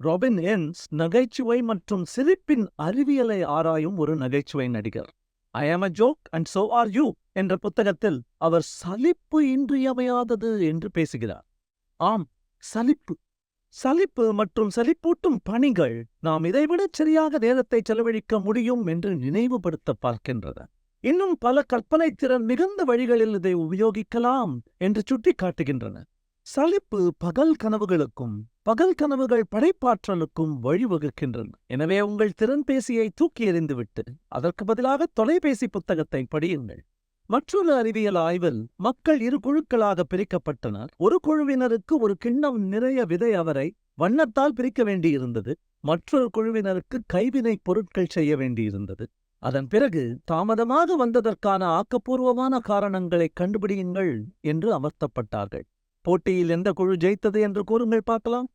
Robin ends நகைச்சுவை மற்றும் சிரிப்பின் அறிவியலை ஆராயும் ஒரு நகைச்சுவை நடிகர். ஐ ஆம் a joke and so are you என்ற புத்தகத்தில் அவர் சலிப்பு இன்றியமையாதது என்று பேசுகிறார். ஆம், சலிப்பு. சலிப்பு மற்றும் சலிப்பூட்டும் பணிகள் நாம் இதைவிட சரியாக நேரத்தை செலவழிக்க முடியும் என்று நினைவுபடுத்த பார்க்கின்றன. இன்னும் பல கற்பனை திறன் மிகுந்த வழிகளில் இதை உபயோகிக்கலாம் என்று சுட்டிக்காட்டுகின்றன. சலிப்பு பகல் கனவுகளுக்கும் பகல் கனவுகள் படைப்பாற்றலுக்கும் வழிவகுக்கின்றன. எனவே உங்கள் திறன்பேசியை தூக்கி எறிந்துவிட்டு அதற்கு பதிலாக தொலைபேசி புத்தகத்தை படியுங்கள். மற்றொரு அறிவியல் ஆய்வில் மக்கள் இரு குழுக்களாக பிரிக்கப்பட்டனர். ஒரு குழுவினருக்கு ஒரு கிண்ணம் நிறைய விதை அவரை வண்ணத்தால் பிரிக்க வேண்டியிருந்தது. மற்றொரு குழுவினருக்கு கைவினைப் பொருட்கள் செய்ய வேண்டியிருந்தது. அதன் பிறகு தாமதமாக வந்ததற்கான ஆக்கப்பூர்வமான காரணங்களை கண்டுபிடியுங்கள் என்று அமர்த்தப்பட்டார்கள். போட்டியில் எந்த குழு ஜெயித்தது என்று கூறுங்கள் பார்க்கலாம்.